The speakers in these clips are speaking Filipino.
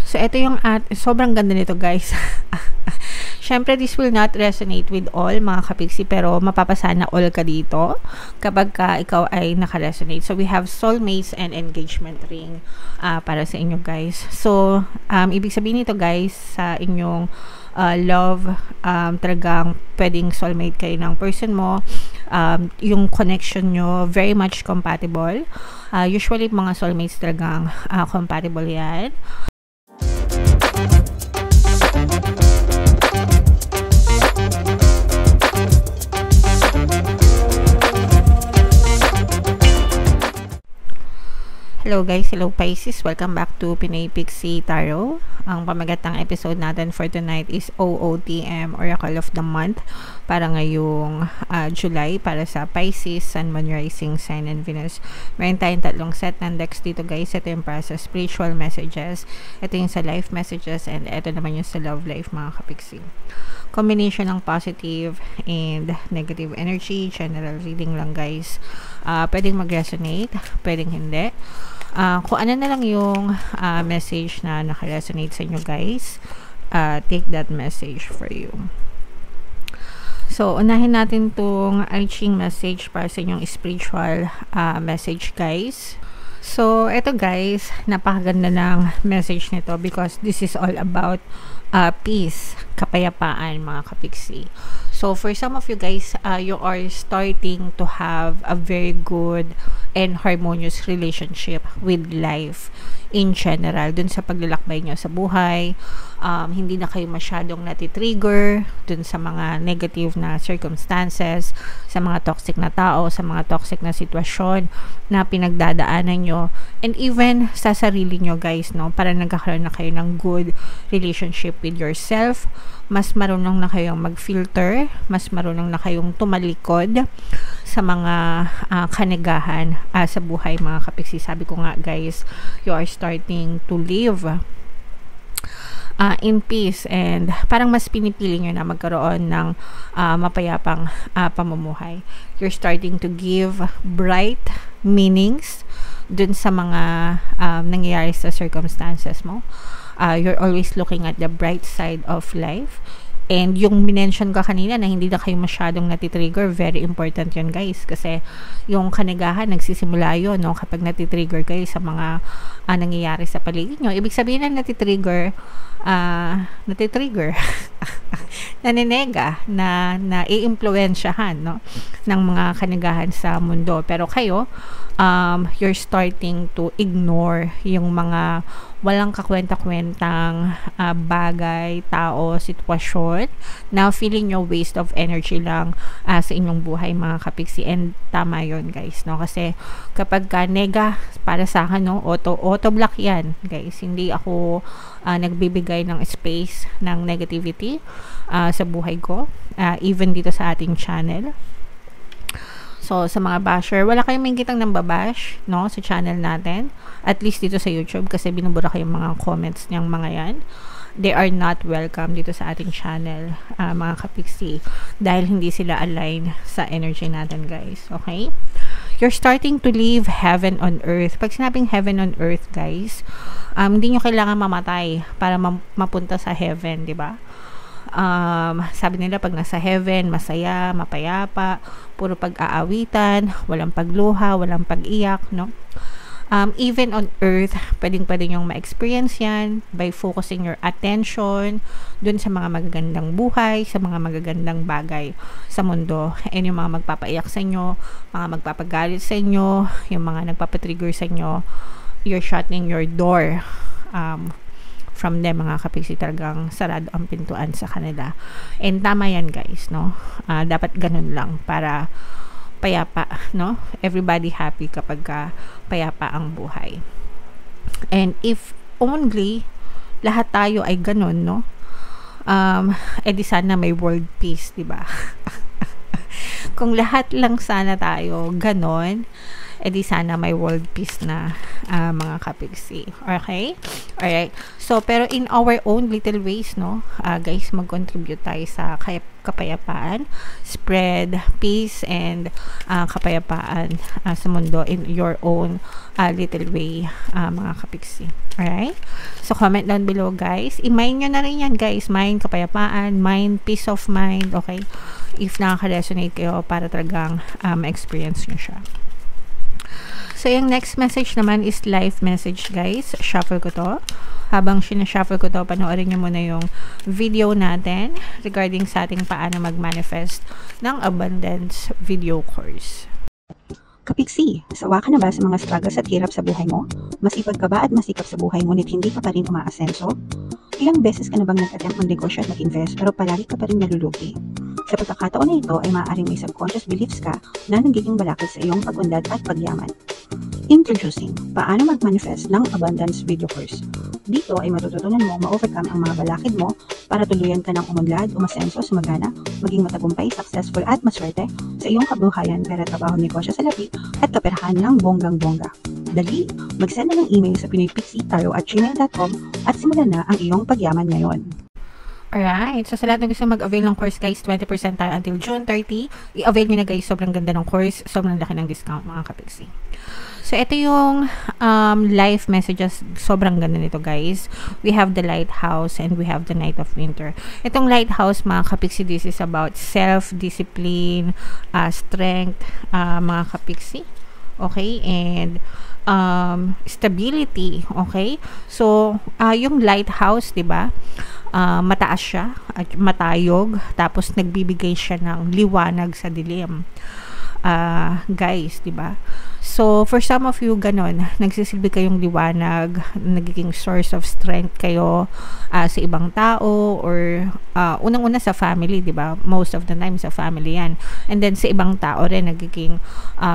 So, ito yung sobrang ganda nito, guys. Syempre, this will not resonate with all mga kapiksi, pero mapapasana all ka dito kapag ikaw ay nakaresonate. So, we have soulmates and engagement ring para sa inyo, guys. So, ibig sabihin nito, guys, sa inyong love, talagang pwedeng soulmate kayo ng person mo. Yung connection nyo, very much compatible. Usually, mga soulmates talagang compatible yan. Hello guys, hello Pisces, welcome back to Pinay Pixie Tarot. Ang pamagatang episode natin for tonight is OOTM, Oracle of the Month, para ngayong July, para sa Pisces, Sun, Moon, Rising, Sign, and Venus. Meron tayong tatlong set ng decks dito, guys. Ito yung para sa spiritual messages, ito yung sa life messages, and ito naman yung sa love life, mga kapiksi. Combination ng positive and negative energy, general reading lang, guys. Pwedeng mag-resonate, pwedeng hindi. Kung ano na lang yung message na naka-resonate sa inyo, guys, take that message for you. So, unahin natin tong arching message para sa inyong spiritual message, guys. So, eto guys, napakaganda ng message nito because this is all about peace, kapayapaan, mga kapiksi. So, for some of you guys, you are starting to have a very good and harmonious relationship with life in general. Dun sa paglalakbay nyo sa buhay, hindi na kayo masyadong natitrigger dun sa mga negative na circumstances, sa mga toxic na tao, sa mga toxic na sitwasyon na pinagdadaanan nyo, and even sa sarili nyo, guys, no? Para nagkakaroon na kayo ng good relationship with yourself. Mas marunong na kayong mag-filter, mas marunong na kayong tumalikod sa mga kanigahan sa buhay, mga kapiksi. Sabi ko nga, guys, you are starting to live in peace, and parang mas pinipili nyo na magkaroon ng mapayapang pamumuhay. You're starting to give bright meanings dun sa mga nangyayari sa circumstances mo. You're always looking at the bright side of life. And yung minention ka kanina na hindi na kayo masyadong natitrigger, very important yun, guys. Kasi yung kanigahan, nagsisimula yun, no? Kapag natitrigger kayo sa mga nangyayari sa paligid nyo. Ibig sabihin na natitrigger, naninega, na i-impluensyahan, no? Ng mga kanigahan sa mundo. Pero kayo, you're starting to ignore yung mga walang kakwenta-kwentang bagay, tao, sitwasyon na feeling nyo waste of energy lang sa inyong buhay, mga kapiksi. And tama yun, guys, no? Kasi kapag nega, para sa akin, no, auto-block yan, guys. Hindi ako nagbibigay ng space ng negativity sa buhay ko, even dito sa ating channel. So, sa mga basher, wala kayong makikitang nang babash, no, sa channel natin. At least dito sa YouTube, kasi binubura kayong mga comments niyang mga yan. They are not welcome dito sa ating channel, mga kapiksi, dahil hindi sila align sa energy natin, guys. Okay? You're starting to live heaven on earth. Pag sinabing heaven on earth, guys, hindi nyo kailangan mamatay para mapunta sa heaven, di ba? Sabi nila pag nasa heaven, masaya, mapayapa, puro pag-aawitan, walang pagluha, walang pag-iyak, no? Even on earth, pwedeng yung ma-experience yan by focusing your attention dun sa mga magagandang buhay, sa mga magagandang bagay sa mundo. And yung mga magpapaiyak sa inyo, mga magpapagalit sa inyo, yung mga nagpapatrigger sa inyo, you're shutting your door from them, mga kapiksi. Talagang sarado ang pintuan sa kanila. And tama yan, guys, no? Dapat ganun lang para payapa, no? Everybody happy kapag payapa ang buhay. And if only lahat tayo ay ganun, no? Edi sana may world peace, di ba? Kung lahat lang sana tayo ganun, edi sana may world peace na, mga kapigsi. Okay? Alright. So, pero in our own little ways, no, guys, mag-contribute tayo sa kapayapaan, spread peace and kapayapaan sa mundo in your own little way, mga kapigsi. Alright? So, comment down below, guys. I-mind nyo na rin yan, guys. Mind kapayapaan, mind peace of mind, okay? If nakaka-resonate kayo para talagang experience nyo siya. So, yung next message naman is life message, guys. Shuffle ko to. Habang sinashuffle ko to, panoorin nyo muna yung video natin regarding sa ating paano mag-manifest ng abundance video course. Kapigsi, sawa ka na ba sa mga struggles at hirap sa buhay mo? Masipag ka ba at masikap sa buhay ngunit hindi ka pa rin umaasenso? Ilang beses ka na bang nag-attempt mag-negosyo at mag-invest pero palagi ka pa rin nalulugi? Sa pagkakataon na ito ay maaaring may subconscious beliefs ka na nagiging balakid sa iyong pag-unlad at pagyaman. Introducing, paano mag-manifest ng abundance video course. Dito ay matututunan mo ma-overcome ang mga balakid mo para tuluyan ka ng umunlad, umasenso, sumagana, maging matagumpay, successful at maswerte sa iyong kabuhayan, pera, trabaho, negosyo sa lapi at kaperahan ng bonggang-bongga. Dali, mag-send na ng email sa pinoypixitaro@gmail.com at simulan na ang iyong pagyaman ngayon. Alright, so sa lahat ng gusto mag-avail ng course, guys, 20% tayo until June 30. I-avail nyo na, guys, sobrang ganda ng course, sobrang laki ng discount, mga kapigsi. So ito yung life messages, sobrang ganda nito, guys. We have the lighthouse and we have the night of winter. Itong lighthouse, mga kapigsi, this is about self-discipline, strength, mga kapigsi. Okay, and stability, okay? So, yung lighthouse, 'di ba? Mataas siya at matayog, tapos nagbibigay siya ng liwanag sa dilim. Guys, 'di ba? So, for some of you, ganon, nagsisilbi kayong liwanag, nagiging source of strength kayo sa ibang tao or unang-una sa family, di ba? Most of the time sa family yan. And then sa ibang tao rin, nagiging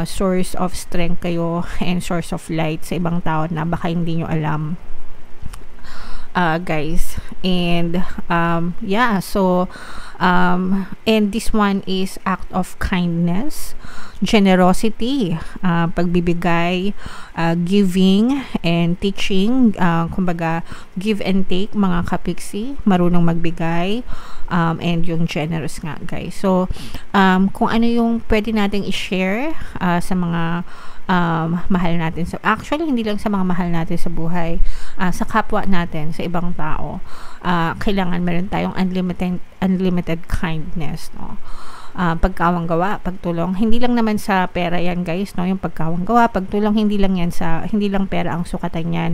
source of strength kayo and source of light sa ibang tao na baka hindi nyo alam. Guys, and yeah, so and this one is act of kindness, generosity, pagbibigay, giving and teaching, kumbaga give and take, mga kapigsi, marunong magbigay, and yung generous nga, guys. So kung ano yung pwede nating i-share sa mga mahal natin, sa actually hindi lang sa mga mahal natin sa buhay, sa kapwa natin, sa ibang tao, kailangan meron tayong unlimited kindness, no? Pagkawang gawa, pagtulong, hindi lang naman sa pera yan, guys, no? Yung pagkawang gawa, pagtulong, hindi lang pera ang sukatan yan.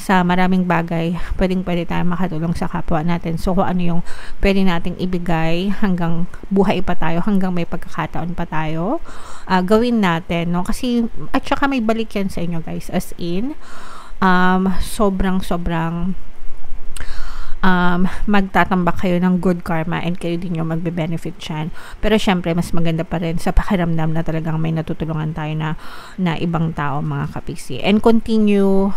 Sa maraming bagay, pwede tayo makatulong sa kapwa natin. So kung ano yung pwede nating ibigay hanggang buhay pa tayo, hanggang may pagkakataon pa tayo, gawin natin, no? Kasi at saka may balik yan sa inyo, guys, as in sobrang magtatambak kayo ng good karma and kayo din yung magbe-benefit dyan. Pero syempre, mas maganda pa rin sa pakiramdam na talagang may natutulungan tayo na ibang tao, mga kapigsi. And continue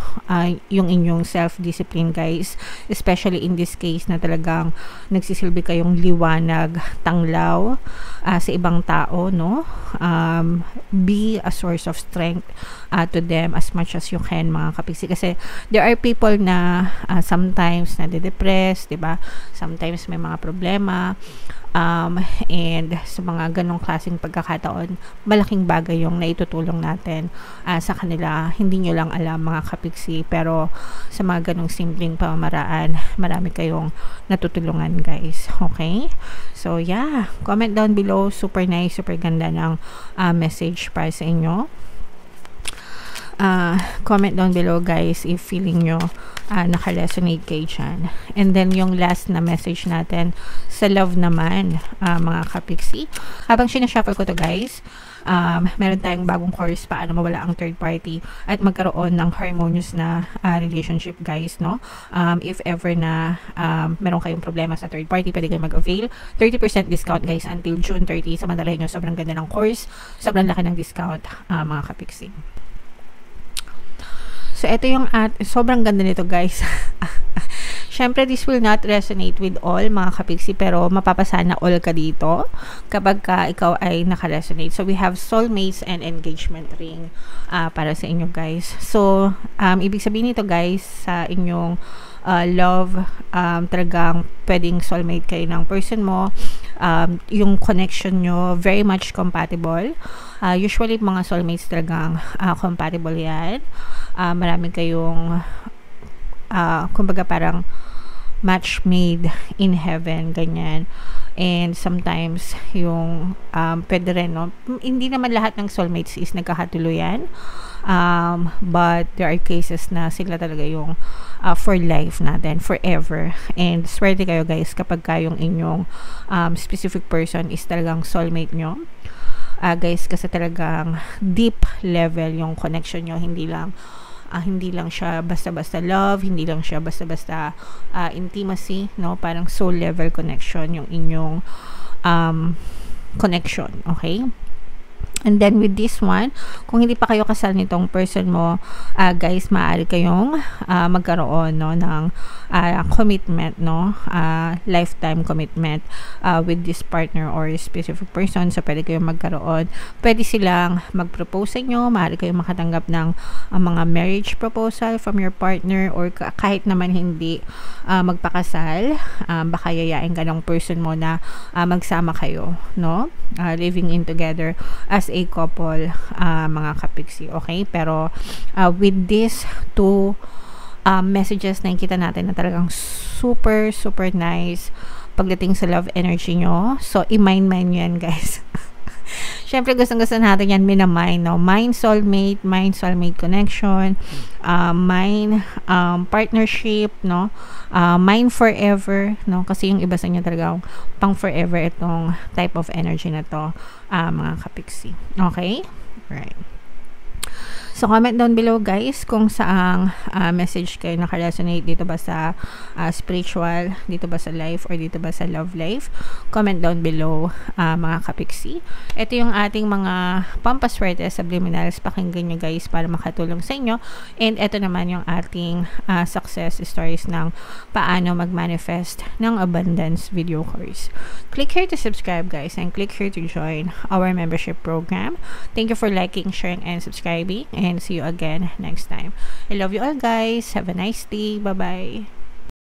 yung inyong self-discipline, guys. Especially in this case na talagang nagsisilbi kayong liwanag, tanglaw sa ibang tao, no? Be a source of strength to them as much as you can, mga kapigsi. Kasi there are people na sometimes nade-depress, diba? Sometimes may mga problema, and sa mga ganong klaseng pagkakataon, malaking bagay yung naitutulong natin sa kanila. Hindi nyo lang alam, mga kapigsi, pero sa mga ganong simpleng pamamaraan, marami kayong natutulungan, guys. Okay? So yeah, comment down below. Super nice, super ganda ng message para sa inyo. Comment down below, guys, if feeling nyo naka-resonate kayo dyan. And then yung last na message natin sa love naman, mga kapigsi. Habang sinashuffle ko to, guys, meron tayong bagong course, paano mawala ang third party at magkaroon ng harmonious na relationship, guys, no? If ever na meron kayong problema sa third party, pwede kayo mag-avail. 30% discount, guys, until June 30. Samantalahin nyo, sobrang ganda ng course, sobrang laki ng discount, mga kapigsi. So, ito yung sobrang ganda nito, guys. Syempre, this will not resonate with all mga kapiksi, pero mapapasana all ka dito kapag ka ikaw ay nakaresonate. So, we have soulmates and engagement ring para sa inyo guys. So, ibig sabihin nito guys, sa inyong love, talagang pwedeng soulmate kayo ng person mo. Yung connection nyo, very much compatible. Usually, mga soulmates talagang compatible yan. Marami kayong kumbaga parang match made in heaven, ganyan. And sometimes yung pwede rin, no? Hindi naman lahat ng soulmates is nagkakatuluyan, but there are cases na sila talaga yung for life natin, forever. And swerte kayo guys kapag kayong inyong specific person is talagang soulmate nyo, guys, kasi talagang deep level yung connection nyo, hindi lang siya basta-basta love, hindi lang siya basta-basta intimacy, no? Parang soul level connection yung inyong connection, okay? And then with this one, kung hindi pa kayo kasal nitong person mo, guys, maaari kayong magkaroon, no, ng commitment, no, lifetime commitment with this partner or specific person. So pwede kayong magkaroon, pwede silang mag-propose sa inyo, maaari kayong makatanggap ng mga marriage proposal from your partner, or kahit naman hindi magpakasal, baka yayain ka ng person mo na magsama kayo, no, living in together as a couple, mga kapiksi, okay? Pero with these two messages, nakikita natin na talagang super nice pagdating sa love energy nyo. So i-mind nyo yan guys. Syempre gustong-gusto natin yan minamind, no? Mind soulmate connection, mind partnership, no? Mind forever, no? Kasi yung iba sa inyo talagang pang forever itong type of energy na to, mga kapiksi. Okay? Right. So, comment down below guys kung saang message kayo nakaresonate. Dito ba sa spiritual, dito ba sa life, or dito ba sa love life. Comment down below, mga kapiksi. Ito yung ating mga pampaswerte subliminals. Pakinggan nyo guys para makatulong sa inyo. And ito naman yung ating success stories ng paano mag-manifest ng abundance video course. Click here to subscribe guys, and click here to join our membership program. Thank you for liking, sharing, and subscribing. And see you again next time. I love you all guys. Have a nice day. Bye-bye.